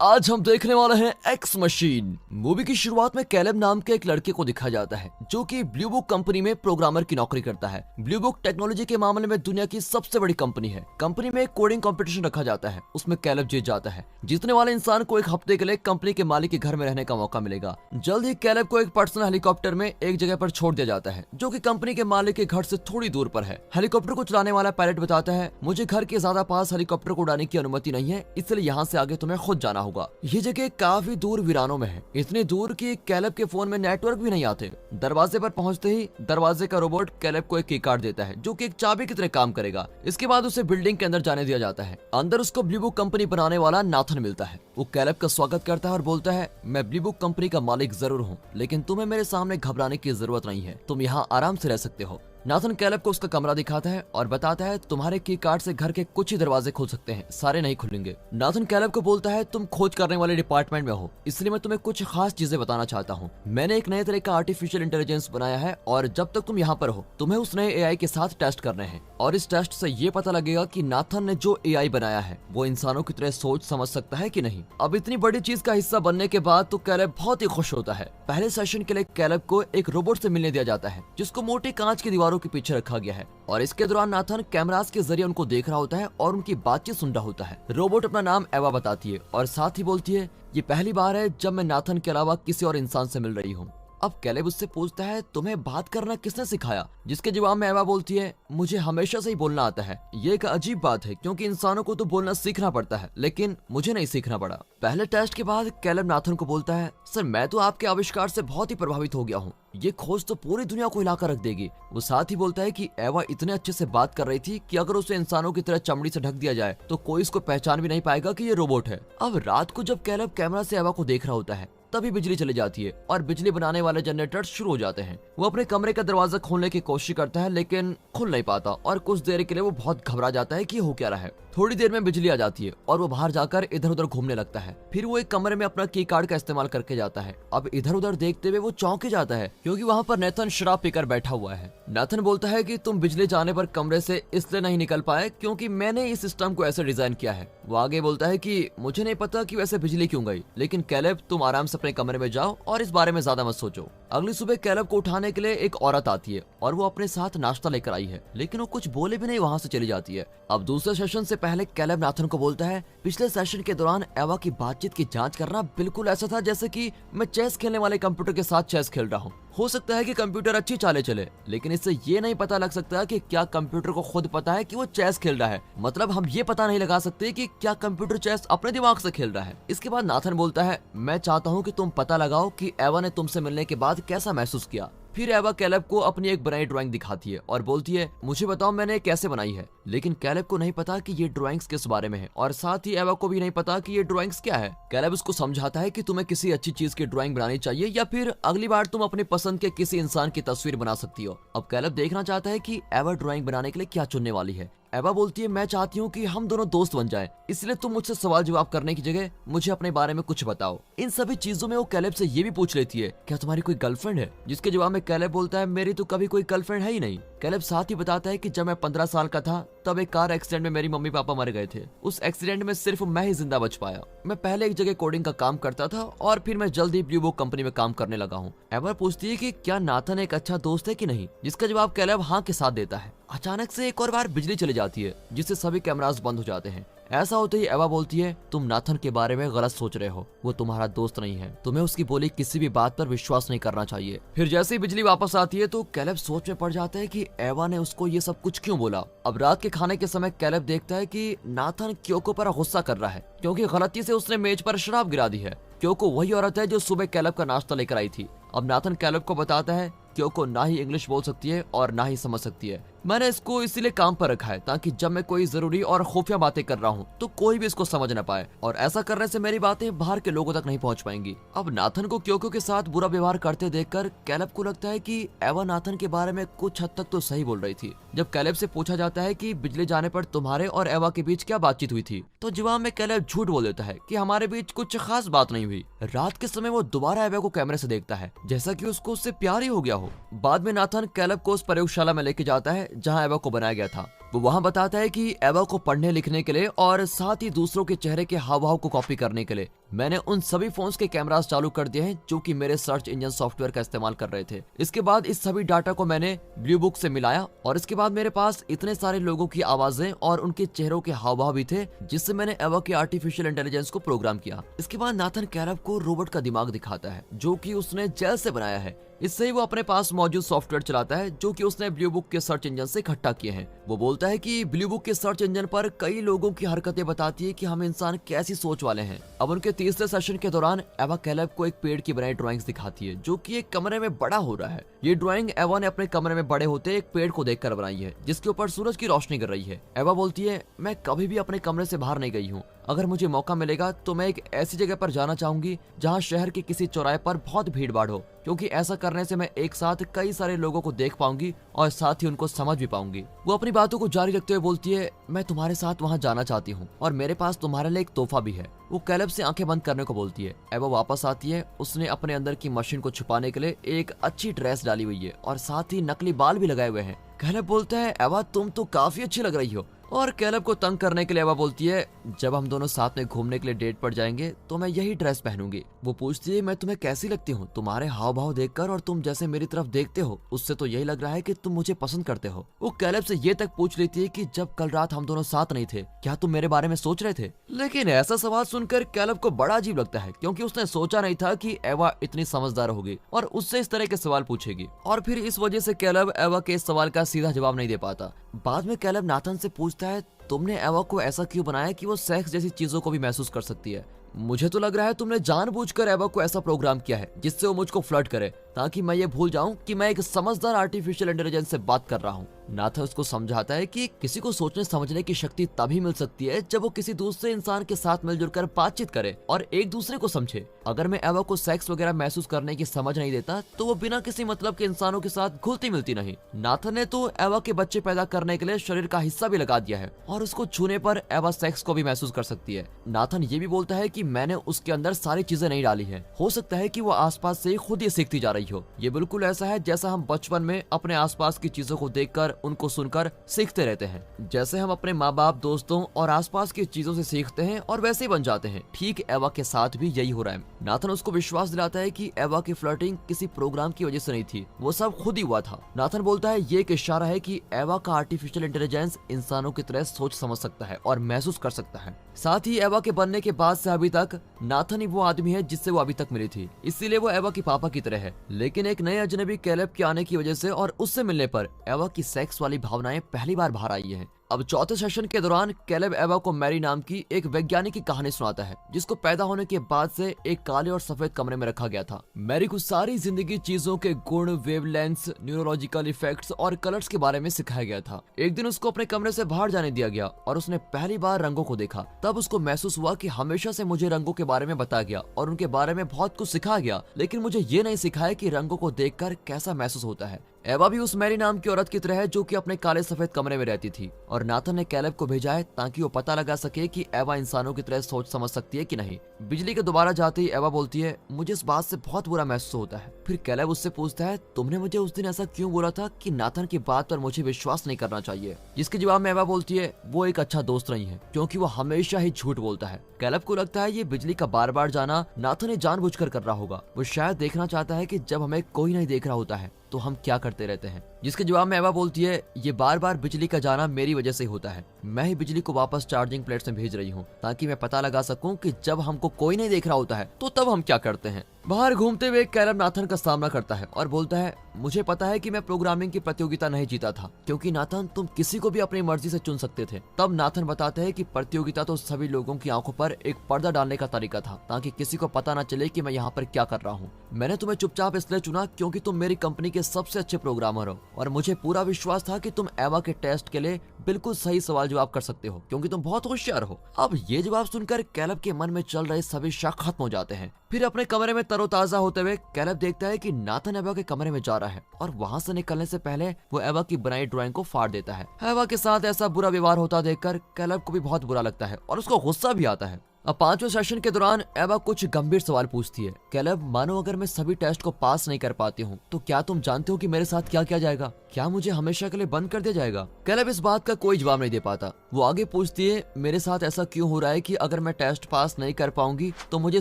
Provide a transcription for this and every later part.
आज हम देखने वाले हैं एक्स मशीन। मूवी की शुरुआत में कैलेब नाम के एक लड़के को दिखाया जाता है जो कि ब्लू बुक कंपनी में प्रोग्रामर की नौकरी करता है। ब्लू बुक टेक्नोलॉजी के मामले में दुनिया की सबसे बड़ी कंपनी है। कंपनी में एक कोडिंग कंपटीशन रखा जाता है, उसमें कैलेब जीत जाता है। जीतने वाले इंसान को एक हफ्ते के लिए कंपनी के मालिक के घर में रहने का मौका मिलेगा। जल्द ही कैलेब को एक पर्सनल हेलीकॉप्टर में एक जगह पर छोड़ दिया जाता है जो कि कंपनी के मालिक के घर से थोड़ी दूर पर है। हेलीकॉप्टर को चलाने वाला पायलट बताता है, मुझे घर के ज्यादा पास हेलीकॉप्टर को उड़ाने की अनुमति नहीं है, इसलिए यहाँ से आगे तुम्हें खुद जाना होगा। ये जगह काफी दूर वीरानों में है, इतनी दूर कि कैलेब के फोन में नेटवर्क भी नहीं आते। दरवाजे पर पहुंचते ही दरवाजे का रोबोट कैलेब को एक की कार्ड देता है जो कि एक चाबी की तरह काम करेगा। इसके बाद उसे बिल्डिंग के अंदर जाने दिया जाता है। अंदर उसको ब्लू बुक कंपनी बनाने वाला नाथन मिलता है। वो कैलेब का स्वागत करता है और बोलता है, मैं ब्लू बुक कंपनी का मालिक जरूर हूँ, लेकिन तुम्हें मेरे सामने घबराने की जरूरत नहीं है, तुम यहाँ आराम से रह सकते हो। नाथन कैलेब को उसका कमरा दिखाता है और बताता है, तुम्हारे की कार्ड से घर के कुछ ही दरवाजे खुल सकते हैं, सारे नहीं खुलेंगे। नाथन कैलेब को बोलता है, तुम खोज करने वाले डिपार्टमेंट में हो, इसलिए मैं तुम्हें कुछ खास चीजें बताना चाहता हूँ। मैंने एक नए तरह का आर्टिफिशियल इंटेलिजेंस बनाया है और जब तक तुम यहाँ पर हो तुम्हें उस नए एआई के साथ टेस्ट करने हैं और इस टेस्ट से ये पता लगेगा कि नाथन ने जो एआई बनाया है वो इंसानों की तरह सोच समझ सकता है कि नहीं। अब इतनी बड़ी चीज का हिस्सा बनने के बाद तो कैलेब बहुत ही खुश होता है। पहले सेशन के लिए कैलेब को एक रोबोट से मिलने दिया जाता है जिसको मोटी कांच की दीवारों के पीछे रखा गया है और इसके दौरान नाथन कैमरास के जरिए उनको देख रहा होता है और उनकी बातचीत सुन रहा होता है। रोबोट अपना नाम एवा बताती है और साथ ही बोलती है, ये पहली बार है जब मैं नाथन के अलावा किसी और इंसान से मिल रही हूँ। अब कैलेब उससे पूछता है, तुम्हें बात करना किसने सिखाया? जिसके जवाब में एवा बोलती है, मुझे हमेशा से ही बोलना आता है। ये एक अजीब बात है क्योंकि इंसानों को तो बोलना सीखना पड़ता है, लेकिन मुझे नहीं सीखना पड़ा। पहले टेस्ट के बाद कैलेब नाथन को बोलता है, सर मैं तो आपके आविष्कार से बहुत ही प्रभावित हो गया हूँ, ये खोज तो पूरी दुनिया को हिलाकर रख देगी। वो साथ ही बोलता है कि एवा इतने अच्छे से बात कर रही थी कि अगर उसे इंसानों की तरह चमड़ी से ढक दिया जाए तो कोई इसको पहचान भी नहीं पाएगा कि ये रोबोट है। अब रात को जब कैलेब कैमरा से एवा को देख रहा होता है तभी बिजली चली जाती है और बिजली बनाने वाले जनरेटर शुरू हो जाते हैं। वो अपने कमरे का दरवाजा खोलने की कोशिश करता है लेकिन खुल नहीं पाता और कुछ देर के लिए वो बहुत घबरा जाता है कि हो क्या रहा है। थोड़ी देर में बिजली आ जाती है और वो बाहर जाकर इधर उधर घूमने लगता है। फिर वो एक कमरे में अपना की कार्ड का इस्तेमाल करके जाता है। अब इधर उधर देखते हुए वो चौंक ही जाता है क्योंकि वहाँ पर नाथन शराब पीकर बैठा हुआ है। नाथन बोलता है कि तुम बिजली जाने पर कमरे से इसलिए नहीं निकल पाए क्योंकि मैंने इस सिस्टम को ऐसे डिजाइन किया है। वो आगे बोलता है कि मुझे नहीं पता कि वैसे बिजली क्यों गई, लेकिन कैलेब तुम आराम से अपने कमरे में जाओ और इस बारे में ज्यादा मत सोचो। अगली सुबह कैलेब को उठाने के लिए एक औरत आती है और वो अपने साथ नाश्ता लेकर आई है, लेकिन वो कुछ बोले भी नहीं वहाँ से चली जाती है। अब दूसरे सेशन से पहले कैलेब नाथन को बोलता है, पिछले सेशन के दौरान एवा की बातचीत की जांच करना बिल्कुल ऐसा था जैसे कि मैं चेस खेलने वाले कंप्यूटर के साथ चेस खेल रहा हूँ। हो सकता है कि कंप्यूटर अच्छी चाले चले, लेकिन इससे ये नहीं पता लग सकता कि क्या कंप्यूटर को खुद पता है कि वो चेस खेल रहा है। मतलब हम ये पता नहीं लगा सकते कि क्या कंप्यूटर चेस अपने दिमाग से खेल रहा है। इसके बाद नाथन बोलता है, मैं चाहता हूँ कि तुम पता लगाओ कि एवा ने तुमसे मिलने के बाद कैसा महसूस किया। फिर एवा कैलेब को अपनी एक बनाई ड्राइंग दिखाती है और बोलती है, मुझे बताओ मैंने कैसे बनाई है। लेकिन कैलेब को नहीं पता कि ये ड्राइंग्स किस बारे में है और साथ ही एवा को भी नहीं पता कि ये ड्राइंग्स क्या है। कैलेब उसको समझाता है कि तुम्हें किसी अच्छी चीज की ड्राइंग बनानी चाहिए या फिर अगली बार तुम अपनी पसंद के किसी इंसान की तस्वीर बना सकती हो। अब कैलेब देखना चाहता है कि एवा ड्राइंग बनाने के लिए क्या चुनने वाली है। एवा बोलती है, मैं चाहती हूँ कि हम दोनों दोस्त बन जाएं, इसलिए तुम मुझसे सवाल जवाब करने की जगह मुझे अपने बारे में कुछ बताओ। इन सभी चीजों में वो कैलेब से ये भी पूछ लेती है, क्या तुम्हारी कोई गर्लफ्रेंड है? जिसके जवाब में कैलेब बोलता है, मेरी तो कभी कोई गर्लफ्रेंड है ही नहीं। कैलेब साथ ही बताता है कि जब मैं 15 साल का था तब एक कार एक्सीडेंट में मेरी मम्मी पापा मर गए थे। उस एक्सीडेंट में सिर्फ मैं ही जिंदा बच पाया। मैं पहले एक जगह कोडिंग का काम करता था और फिर मैं जल्द ही ब्लू बुक कंपनी में काम करने लगा हूँ। एवा पूछती है कि क्या नाथन एक अच्छा दोस्त है कि नहीं, जिसका जवाब कैलेब हाँ के साथ देता है। अचानक से एक और बार बिजली चली जाती है जिससे सभी कैमरास बंद हो जाते हैं। ऐसा होते ही एवा बोलती है, तुम नाथन के बारे में गलत सोच रहे हो, वो तुम्हारा दोस्त नहीं है, तुम्हें उसकी बोली किसी भी बात पर विश्वास नहीं करना चाहिए। फिर जैसे ही बिजली वापस आती है तो कैलेब सोच में पड़ जाता है कि एवा ने उसको ये सब कुछ क्यों बोला। अब रात के खाने के समय कैलेब देखता है कि नाथन क्योको पर गुस्सा कर रहा है क्योंकि गलती से उसने मेज पर शराब गिरा दी है। क्योको वही औरत है जो सुबह कैलेब का नाश्ता लेकर आई थी। अब नाथन कैलेब को बताता है, क्योको ना ही इंग्लिश बोल सकती है और ना ही समझ सकती है, मैंने इसको इसीलिए काम पर रखा है ताकि जब मैं कोई जरूरी और खुफिया बातें कर रहा हूँ तो कोई भी इसको समझ न पाए, और ऐसा करने से मेरी बातें बाहर के लोगों तक नहीं पहुँच पाएंगी। अब नाथन को क्योको के साथ बुरा व्यवहार करते देखकर कैलेब को लगता है कि एवा नाथन के बारे में कुछ हद तक तो सही बोल रही थी। जब कैलेब से पूछा जाता है कि बिजली जाने पर तुम्हारे और एवा के बीच क्या बातचीत हुई थी, तो जवाब में कैलेब झूठ बोल देता है कि हमारे बीच कुछ खास बात नहीं हुई। रात के समय वो दोबारा एवा को कैमरे से देखता है जैसा कि उसको उससे प्यार ही हो गया हो। बाद में नाथन कैलेब को उस प्रयोगशाला में लेके जाता है जहाँ एवा को बनाया गया था। वो वहाँ बताता है कि एवा को पढ़ने लिखने के लिए और साथ ही दूसरों के चेहरे के हाव भाव को कॉपी करने के लिए मैंने उन सभी फोन्स के कैमरास चालू कर दिए हैं जो कि मेरे सर्च इंजन सॉफ्टवेयर का इस्तेमाल कर रहे थे। इसके बाद इस सभी डाटा को मैंने ब्लू बुक से मिलाया और इसके बाद मेरे पास इतने सारे लोगों की आवाजें और उनके चेहरों के हाव भाव भी थे जिससे मैंने एवा की आर्टिफिशियल इंटेलिजेंस को प्रोग्राम किया। इसके बाद नाथन कैलेब को रोबोट का दिमाग दिखाता है जो कि उसने जेल से बनाया है। इससे ही वो अपने पास मौजूद सॉफ्टवेयर चलाता है जो कि उसने ब्लू बुक के सर्च इंजन से इकट्ठा किए हैं। वो बोलता है कि ब्लू बुक के सर्च इंजन पर कई लोगों की हरकतें बताती है कि हम इंसान कैसी सोच वाले हैं। अब उनके तीसरे सेशन के दौरान एवा कैलेब को एक पेड़ की बनाई ड्राइंग्स दिखाती है जो कि एक कमरे में बड़ा हो रहा है। ये ड्राइंग एवा ने अपने कमरे में बड़े होते एक पेड़ को देखकर बनाई है जिसके ऊपर सूरज की रोशनी गिर रही है। एवा बोलती है, मैं कभी भी अपने कमरे से बाहर नहीं गई हूँ। अगर मुझे मौका मिलेगा तो मैं एक ऐसी जगह पर जाना चाहूंगी जहाँ शहर के किसी चौराहे पर बहुत भीड़ भाड़ हो, क्योंकि ऐसा करने से मैं एक साथ कई सारे लोगों को देख पाऊंगी और साथ ही उनको समझ भी पाऊंगी। वो अपनी बातों को जारी रखते हुए बोलती है, मैं तुम्हारे साथ वहाँ जाना चाहती हूँ और मेरे पास तुम्हारे लिए एक तोहफा भी है। वो कैलेब से आंखें बंद करने को बोलती है। एवा वापस आती है। उसने अपने अंदर की मशीन को छुपाने के लिए एक अच्छी ड्रेस डाली हुई है और साथ ही नकली बाल भी लगाए हुए हैं। कैलेब बोलता है, एवा तुम तो काफी अच्छी लग रही हो। और कैलेब को तंग करने के लिए एवा बोलती है, जब हम दोनों साथ में घूमने के लिए डेट पर जाएंगे तो मैं यही ड्रेस पहनूंगी। वो पूछती है, मैं तुम्हें कैसी लगती हूँ? तुम्हारे हाव भाव देखकर और तुम जैसे मेरी तरफ देखते हो उससे तो यही लग रहा है कि तुम मुझे पसंद करते हो। वो कैलेब से ये तक पूछ लेती है कि जब कल रात हम दोनों साथ नहीं थे क्या तुम मेरे बारे में सोच रहे थे? लेकिन ऐसा सवाल सुनकर कैलेब को बड़ा अजीब लगता है क्योंकि उसने सोचा नहीं था कि एवा इतनी समझदार होगी और उससे इस तरह के सवाल पूछेगी, और फिर इस वजह से कैलेब एवा के इस सवाल का सीधा जवाब नहीं दे पाता। बाद में कैलेब नाथन से पूछता है, तुमने एवा को ऐसा क्यों बनाया कि वो सेक्स जैसी चीजों को भी महसूस कर सकती है? मुझे तो लग रहा है तुमने जानबूझकर एवा को ऐसा प्रोग्राम किया है जिससे वो मुझको फ्लर्ट करे ताकि मैं ये भूल जाऊं कि मैं एक समझदार आर्टिफिशियल इंटेलिजेंस से बात कर रहा हूं। नाथन उसको समझाता है कि किसी को सोचने समझने की शक्ति तभी मिल सकती है जब वो किसी दूसरे इंसान के साथ मिलजुल कर बातचीत करे और एक दूसरे को समझे। अगर मैं एवा को सेक्स वगैरह महसूस करने की समझ नहीं देता तो वो बिना किसी मतलब के इंसानों के साथ घुलती मिलती नहीं। नाथन ने तो एवा के बच्चे पैदा करने के लिए शरीर का हिस्सा भी लगा दिया है और उसको छूने पर एवा सेक्स को भी महसूस कर सकती है। नाथन ये भी बोलता है कि मैंने उसके अंदर सारी चीजें नहीं डाली है, हो सकता है कि वो आसपास से खुद ही सीखती जा रही हो। ये बिल्कुल ऐसा है जैसा हम बचपन में अपने आसपास की चीजों को देखकर उनको सुनकर सीखते रहते हैं। जैसे हम अपने माँ बाप, दोस्तों और आसपास की चीजों से सीखते हैं और वैसे ही बन जाते हैं, ठीक एवा के साथ भी यही हो रहा है। नाथन उसको विश्वास दिलाता है कि एवा की फ्लर्टिंग किसी प्रोग्राम की वजह से नहीं थी, वो सब खुद ही हुआ था। नाथन बोलता है, ये एक इशारा है कि एवा का आर्टिफिशियल इंटेलिजेंस इंसानों की तरह सोच समझ सकता है और महसूस कर सकता है। साथ ही एवा के बनने के बाद से अभी तक नाथन ही वो आदमी है जिससे वो अभी तक मिली थी, इसीलिए वो एवा की पापा की तरह है। लेकिन एक नए अजनबी कैलेब के आने की वजह से और उससे मिलने पर एवा की सेक्स वाली भावनाएं पहली बार बाहर आई है। अब चौथे सेशन के दौरान कैलेब एवा को मैरी नाम की एक वैज्ञानिक की कहानी सुनाता है जिसको पैदा होने के बाद से एक काले और सफेद कमरे में रखा गया था। मैरी को सारी जिंदगी चीजों के गुण, वेवलेंथ्स, न्यूरोलॉजिकल इफेक्ट्स और कलर्स के बारे में सिखाया गया था। एक दिन उसको अपने कमरे से बाहर जाने दिया गया और उसने पहली बार रंगों को देखा। तब उसको महसूस हुआ कि हमेशा से मुझे रंगों के बारे में बताया गया और उनके बारे में बहुत कुछ सिखाया गया, लेकिन मुझे ये नहीं सिखाया कि रंगों को देखकर कैसा महसूस होता है। एवा भी उस मैरी नाम की औरत की तरह है जो कि अपने काले सफेद कमरे में रहती थी, और नाथन ने कैलेब को भेजा है ताकि वो पता लगा सके कि एवा इंसानों की तरह सोच समझ सकती है कि नहीं। बिजली के दोबारा जाते ही एवा बोलती है, मुझे इस बात से बहुत बुरा महसूस होता है। फिर कैलेब उससे पूछता है, तुमने मुझे उस दिन ऐसा क्यों बोला था कि नाथन की बात पर मुझे विश्वास नहीं करना चाहिए? जिसके जवाब में एवा बोलती है, वो एक अच्छा दोस्त नहीं है क्योंकि वो हमेशा ही झूठ बोलता है। कैलेब को लगता है ये बिजली का बार बार जाना नाथन ने जानबूझकर कर रहा होगा। वो शायद देखना चाहता है कि जब हमें कोई नहीं देख रहा होता है तो हम क्या करते रहते हैं। जिसके जवाब में एवा बोलती है, ये बार बार बिजली का जाना मेरी वजह से होता है। मैं ही बिजली को वापस चार्जिंग प्लेट्स में भेज रही हूँ ताकि मैं पता लगा सकूं कि जब हमको कोई नहीं देख रहा होता है तो तब हम क्या करते हैं। बाहर घूमते हुए कैलेब नाथन का सामना करता है और बोलता है, मुझे पता है कि मैं प्रोग्रामिंग की प्रतियोगिता नहीं जीता था क्योंकि नाथन तुम किसी को भी अपनी मर्जी से चुन सकते थे। तब नाथन बताते हैं कि प्रतियोगिता तो सभी लोगों की आंखों पर एक पर्दा डालने का तरीका था ताकि किसी को पता न चले कि मैं यहाँ पर क्या कर रहा हूँ। मैंने तुम्हें चुपचाप इसलिए चुना क्योंकि तुम मेरी कंपनी के सबसे अच्छे प्रोग्रामर हो और मुझे पूरा विश्वास था कि तुम एवा के टेस्ट के लिए बिल्कुल सही सवाल जवाब कर सकते हो क्योंकि तुम बहुत होशियार हो। अब ये जवाब सुनकर कैलेब के मन में चल रहे सभी शक खत्म हो जाते हैं। फिर अपने कमरे में तरोताजा होते हुए कैलेब देखता है कि नाथन एवा के कमरे में जा रहा है और वहाँ से निकलने से पहले वो एवा की बनाई ड्राइंग को फाड़ देता है। एवा के साथ ऐसा बुरा व्यवहार होता देखकर कैलेब को भी बहुत बुरा लगता है और उसको गुस्सा भी आता है। अब 5वें सेशन के दौरान एवा कुछ गंभीर सवाल पूछती है। कैलेब, मानो अगर मैं सभी टेस्ट को पास नहीं कर पाती हूँ तो क्या तुम जानते हो कि मेरे साथ क्या किया जाएगा? क्या मुझे हमेशा के लिए बंद कर दिया जाएगा? कैलेब इस बात का कोई जवाब नहीं दे पाता। वो आगे पूछती है, मेरे साथ ऐसा क्यों हो रहा है कि अगर मैं टेस्ट पास नहीं कर पाऊंगी तो मुझे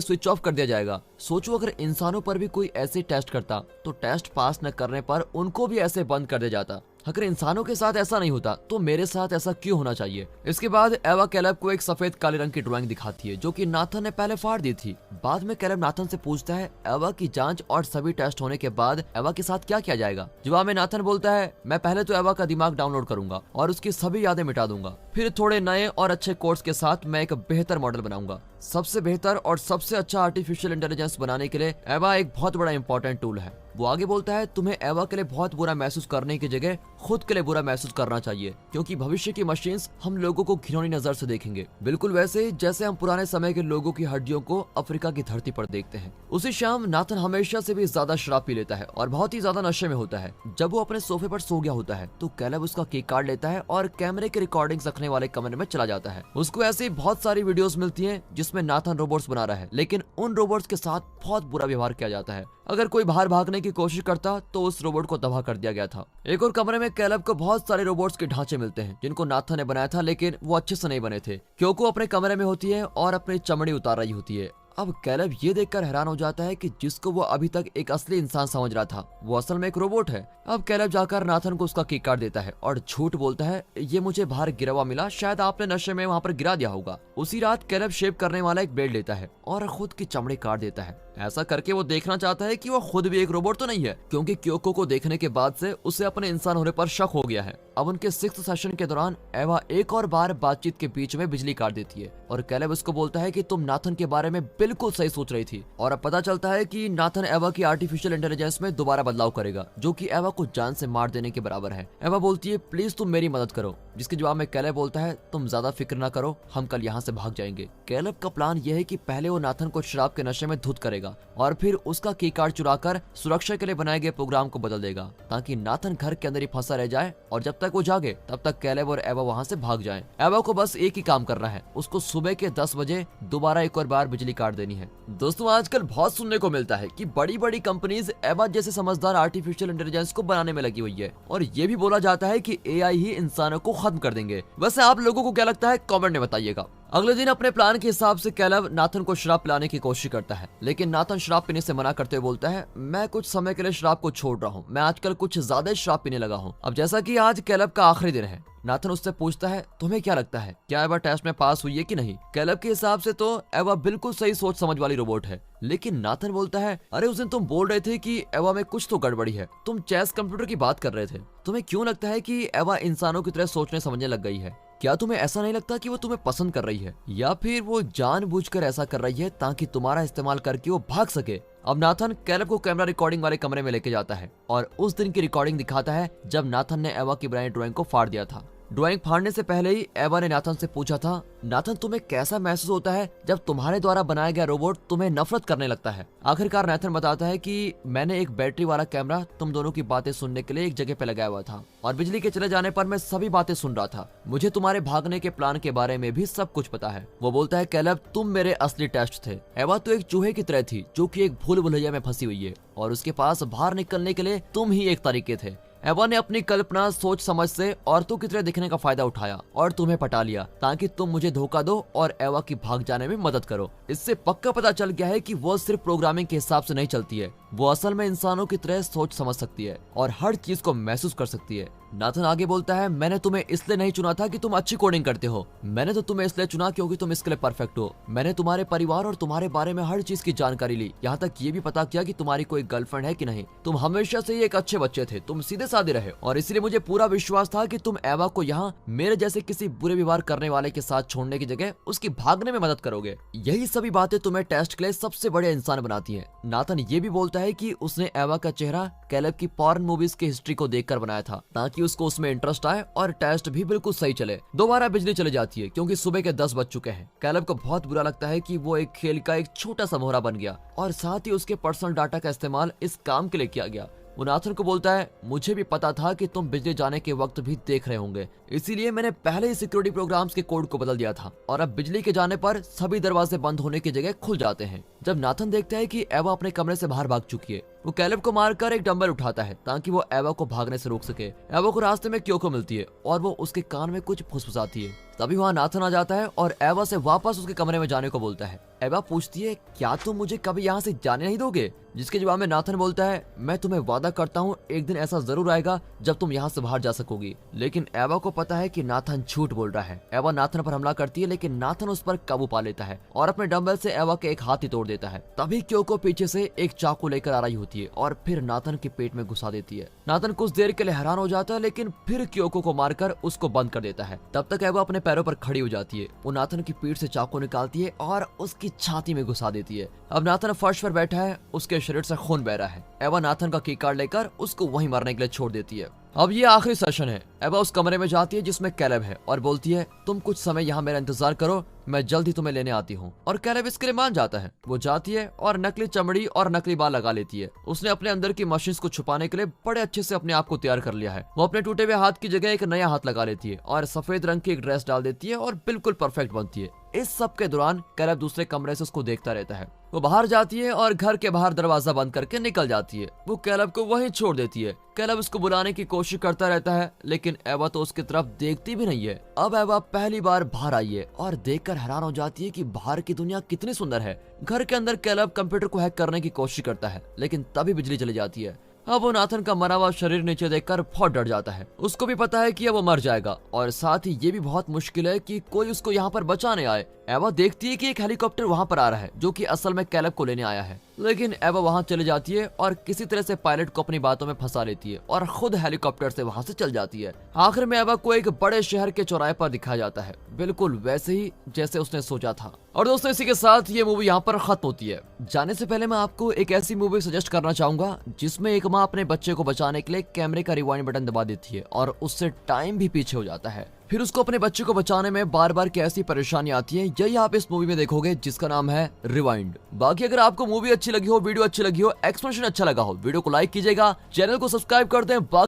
स्विच ऑफ कर दिया जाएगा? सोचो अगर इंसानों पर भी कोई ऐसे टेस्ट करता तो टेस्ट पास न करने पर उनको भी ऐसे बंद कर दिया जाता। अगर इंसानों के साथ ऐसा नहीं होता तो मेरे साथ ऐसा क्यों होना चाहिए? इसके बाद एवा कैलेब को एक सफेद काले रंग की ड्राइंग दिखाती है जो कि नाथन ने पहले फाड़ दी थी। बाद में कैलेब नाथन से पूछता है एवा की जांच और सभी टेस्ट होने के बाद एवा के साथ क्या किया जाएगा? जवाब में नाथन बोलता है, मैं पहले तो एवा का दिमाग डाउनलोड करूंगा और उसकी सभी यादें मिटा दूंगा। फिर थोड़े नए और अच्छे कोर्स के साथ मैं एक बेहतर मॉडल बनाऊंगा। सबसे बेहतर और सबसे अच्छा आर्टिफिशियल इंटेलिजेंस बनाने के लिए एवा एक बहुत बड़ा इंपॉर्टेंट टूल है। वो आगे बोलता है, तुम्हें एवा के लिए बहुत बुरा महसूस करने की जगह खुद के लिए बुरा महसूस करना चाहिए क्योंकि भविष्य की मशीन्स हम लोगों को घिनौनी नजर से देखेंगे, बिल्कुल वैसे जैसे हम पुराने समय के लोगों की हड्डियों को अफ्रीका की धरती पर देखते हैं। उसी शाम नाथन हमेशा से भी ज्यादा शराब पी लेता है और बहुत ही ज्यादा नशे में होता है। जब वो अपने सोफे पर सो गया होता है तो कैलेब उसका केक काट लेता है और कैमरे की रिकॉर्डिंग्स रखने वाले कमरे में चला जाता है। उसको ऐसी बहुत सारी वीडियोस मिलती हैं जिसमें नाथन रोबोट्स बना रहा है, लेकिन उन रोबोट्स के साथ बहुत बुरा व्यवहार किया जाता है। अगर कोई बाहर भागने की कोशिश करता तो उस रोबोट को तबाह कर दिया गया था। एक और कमरे में कैलेब को बहुत सारे रोबोट्स के ढांचे मिलते हैं जिनको नाथन ने बनाया था, लेकिन वो अच्छे से नहीं बने थे। क्योंकि अपने कमरे में होती है और अपनी चमड़ी उतार रही होती है। अब कैलेब ये देखकर हैरान हो जाता है कि जिसको वो अभी तक एक असली इंसान समझ रहा था वो असल में एक रोबोट है। अब कैलेब जाकर नाथन को उसका केक काट देता है और झूठ बोलता है, ये मुझे बाहर गिरा हुआ मिला, शायद आपने नशे में वहाँ पर गिरा दिया होगा। उसी रात कैलेब शेव करने वाला एक ब्लेड लेता है और खुद की चमड़ी काट देता है। ऐसा करके वो देखना चाहता है कि वो खुद भी एक रोबोट तो नहीं है, क्योंकि क्योको को देखने के बाद से उसे अपने इंसान होने पर शक हो गया है। अब उनके 6th सेशन के दौरान एवा एक और बार बातचीत के बीच में बिजली काट देती है और कैलेब उसको बोलता है कि तुम नाथन के बारे में बिल्कुल सही सोच रही थी। और अब पता चलता है कि नाथन एवा की आर्टिफिशियल इंटेलिजेंस में दोबारा बदलाव करेगा जो कि एवा को जान से मार देने के बराबर है। एवा बोलती है, प्लीज तुम मेरी मदद करो, जिसके जवाब में कैलेब बोलता है, तुम ज्यादा फिक्र ना करो, हम कल यहाँ से भाग जाएंगे। कैलेब का प्लान यह है कि पहले वो नाथन को शराब के नशे में धुत करेगा और फिर उसका की कार्ड चुराकर सुरक्षा के लिए बनाए गए प्रोग्राम को बदल देगा ताकि नाथन घर के अंदर ही फंसा रह जाए और जब तक वो जागे तब तक कैलेब और एवा वहाँ से भाग जाएं। एवा को बस एक ही काम करना है, उसको सुबह के 10 बजे दोबारा एक और बार बिजली काट देनी है। दोस्तों, आजकल बहुत सुनने को मिलता है कि बड़ी बड़ी कंपनीज एवा जैसे समझदार आर्टिफिशियल इंटेलिजेंस को बनाने में लगी हुई है और ये भी बोला जाता है कि एआई ही इंसानों को खत्म कर देंगे। वैसे आप लोगों को क्या लगता है, कमेंट में बताइएगा। अगले दिन अपने प्लान के हिसाब से कैलेब नाथन को शराब पिलाने की कोशिश करता है, लेकिन नाथन शराब पीने से मना करते हुए बोलता है, मैं कुछ समय के लिए शराब को छोड़ रहा हूँ, मैं आजकल कुछ ज्यादा शराब पीने लगा हूँ। अब जैसा कि आज कैलेब का आखिरी दिन है, नाथन उससे पूछता है, तुम्हें क्या लगता है, क्या एवा टेस्ट में पास हुई है कि नहीं? कैलेब के हिसाब से तो एवा बिल्कुल सही सोच समझ वाली रोबोट है, लेकिन नाथन बोलता है, अरे उस दिन तुम बोल रहे थे कि एवा में कुछ तो गड़बड़ी है, तुम चेस कंप्यूटर की बात कर रहे थे, तुम्हें क्यों लगता है कि एवा इंसानों की तरह सोचने समझने लग गई है? क्या तुम्हें ऐसा नहीं लगता कि वो तुम्हें पसंद कर रही है या फिर वो जानबूझकर ऐसा कर रही है ताकि तुम्हारा इस्तेमाल करके वो भाग सके? अब नाथन कैलेब को कैमरा रिकॉर्डिंग वाले कमरे में लेके जाता है और उस दिन की रिकॉर्डिंग दिखाता है जब नाथन ने एवा की बनाई ड्राइंग को फाड़ दिया था। ड्राइंग फाड़ने से पहले ही एवा ने नाथन से पूछा था, नाथन तुम्हें कैसा महसूस होता है जब तुम्हारे द्वारा बनाया गया रोबोट तुम्हें नफरत करने लगता है? आखिरकार नाथन बताता है कि मैंने एक बैटरी वाला कैमरा तुम दोनों की बातें सुनने के लिए एक जगह पे लगाया हुआ था और बिजली के चले जाने पर मैं सभी बातें सुन रहा था, मुझे तुम्हारे भागने के प्लान के बारे में भी सब कुछ पता है। वो बोलता है, कैलेब तुम मेरे असली टेस्ट थे। एवा तो एक चूहे की तरह थी जो कि एक भूल भुलैया में फंसी हुई है और उसके पास बाहर निकलने के लिए तुम ही एक तरीके थे। एवा ने अपनी कल्पना सोच समझ से औरतों की तरह दिखने का फायदा उठाया और तुम्हें पटा लिया ताकि तुम मुझे धोखा दो और एवा की भाग जाने में मदद करो। इससे पक्का पता चल गया है कि वो सिर्फ प्रोग्रामिंग के हिसाब से नहीं चलती है, वो असल में इंसानों की तरह सोच समझ सकती है और हर चीज को महसूस कर सकती है। नाथन आगे बोलता है, मैंने तुम्हें इसलिए नहीं चुना था कि तुम अच्छी कोडिंग करते हो, मैंने तो तुम्हें इसलिए चुना क्योंकि तुम इसके लिए परफेक्ट हो। मैंने तुम्हारे परिवार और तुम्हारे बारे में हर चीज की जानकारी ली, यहाँ तक ये भी पता किया कि तुम्हारी कोई गर्लफ्रेंड है कि नहीं। तुम हमेशा से ही एक अच्छे बच्चे थे, तुम सीधे साधे रहे और इसलिए मुझे पूरा विश्वास था कि तुम एवा को यहाँ मेरे जैसे किसी बुरे व्यवहार करने वाले के साथ छोड़ने की जगह उसकी भागने में मदद करोगे। यही सभी बातें तुम्हें टेस्ट के लिए सबसे बड़े इंसान बनाती है। नाथन ये भी बोलता बताता है कि उसने एवा का चेहरा कैलेब की पॉर्न मूवीज की हिस्ट्री को देखकर बनाया था ताकि उसको उसमें इंटरेस्ट आए और टेस्ट भी बिल्कुल सही चले। दोबारा बिजली चली जाती है क्योंकि सुबह के 10 बज चुके हैं। कैलेब को बहुत बुरा लगता है कि वो एक खेल का एक छोटा सा मोहरा बन गया और साथ ही उसके पर्सनल डाटा का इस्तेमाल इस काम के लिए किया गया। वो नाथन को बोलता है, मुझे भी पता था कि तुम बिजली जाने के वक्त भी देख रहे होंगे, इसीलिए मैंने पहले ही सिक्योरिटी प्रोग्राम्स के कोड को बदल दिया था और अब बिजली के जाने पर सभी दरवाजे बंद होने की जगह खुल जाते हैं। जब नाथन देखता है कि एवा अपने कमरे से बाहर भाग चुकी है, वो कैलेब को मारकर एक डंबल उठाता है ताकि वो एवा को भागने से रोक सके। एवा को रास्ते में क्योको मिलती है और वो उसके कान में कुछ फुसफुसाती है। तभी वहाँ नाथन आ जाता है और एवा से वापस उसके कमरे में जाने को बोलता है। एवा पूछती है, क्या तुम मुझे कभी यहाँ से जाने नहीं दोगे? जिसके जवाब में नाथन बोलता है, मैं तुम्हें वादा करता हूँ एक दिन ऐसा जरूर आएगा जब तुम यहाँ से बाहर जा सकोगी। लेकिन एवा को पता है कि नाथन झूठ बोल रहा है। एवा नाथन पर हमला करती है लेकिन नाथन उस पर काबू पा लेता है और अपने डंबल से एवा के एक हाथ ही तोड़ देता है। तभी क्योको पीछे से एक चाकू लेकर आ रही होती है और फिर नाथन के पेट में घुसा देती है। नाथन कुछ देर के लिए हैरान हो जाता है लेकिन फिर क्योको को मारकर उसको बंद कर देता है। तब तक एवा अपने पैरों पर खड़ी हो जाती है। वो नाथन की पीठ से चाकू निकालती है और उसकी छाती में घुसा देती है। अब नाथन फर्श पर बैठा है, उसके शरीर से खून बह रहा है। एवा नाथन का की कार्ड लेकर उसको वहीं मारने के लिए छोड़ देती है। अब ये आखिरी सेशन है। एवा उस कमरे में जाती है जिसमें कैलेब है और बोलती है, तुम कुछ समय यहाँ मेरा इंतजार करो, मैं जल्द ही तुम्हें लेने आती हूँ। और कैलेब इसके लिए मान जाता है। वो जाती है और नकली चमड़ी और नकली बाल लगा लेती है। उसने अपने अंदर की मशीन को छुपाने के लिए बड़े अच्छे से अपने आप को तैयार कर लिया है। वो अपने टूटे हुए हाथ की जगह एक नया हाथ लगा लेती है और सफेद रंग की एक ड्रेस डाल देती है और बिल्कुल परफेक्ट बनती है। इस सब के दौरान कैलेब दूसरे कमरे से उसको देखता रहता है। वो बाहर जाती है और घर के बाहर दरवाजा बंद करके निकल जाती है। वो कैलेब को वहीं छोड़ देती है। कैलेब उसको बुलाने की कोशिश करता रहता है लेकिन एवा तो उसकी तरफ देखती भी नहीं है। अब एवा पहली बार बाहर आई है और देखकर हैरान हो जाती है कि बाहर की दुनिया कितनी सुंदर है। घर के अंदर कैलेब कंप्यूटर को हैक करने की कोशिश करता है लेकिन तभी बिजली चली जाती है। अब वो नाथन का मरा हुआ शरीर नीचे देखकर बहुत डर जाता है। उसको भी पता है कि अब वो मर जाएगा और साथ ही ये भी बहुत मुश्किल है कि कोई उसको यहाँ पर बचाने आए। एवा देखती है कि एक हेलीकॉप्टर वहाँ पर आ रहा है जो कि असल में कैलेब को लेने आया है, लेकिन एवा वहाँ चली जाती है और किसी तरह से पायलट को अपनी बातों में फंसा लेती है और खुद हेलीकॉप्टर से वहाँ से चल जाती है। आखिर में एवा को एक बड़े शहर के चौराहे पर दिखाया जाता है, बिल्कुल वैसे ही जैसे उसने सोचा था। और दोस्तों इसी के साथ ये मूवी यहाँ पर खत्म होती है। जाने से पहले मैं आपको एक ऐसी मूवी सजेस्ट करना चाहूंगा जिसमें एक माँ अपने बच्चे को बचाने के लिए कैमरे का रिवाइंड बटन दबा देती है और उससे टाइम भी पीछे हो जाता है। फिर उसको अपने बच्चे को बचाने में बार बार कैसी परेशानी आती है, यही आप इस मूवी में देखोगे जिसका नाम है रिवाइंड। बाकी अगर आपको मूवी अच्छी लगी हो, वीडियो अच्छी लगी हो, एक्सप्लेनेशन अच्छा लगा हो, वीडियो को लाइक कीजिएगा, चैनल को सब्सक्राइब कर दें।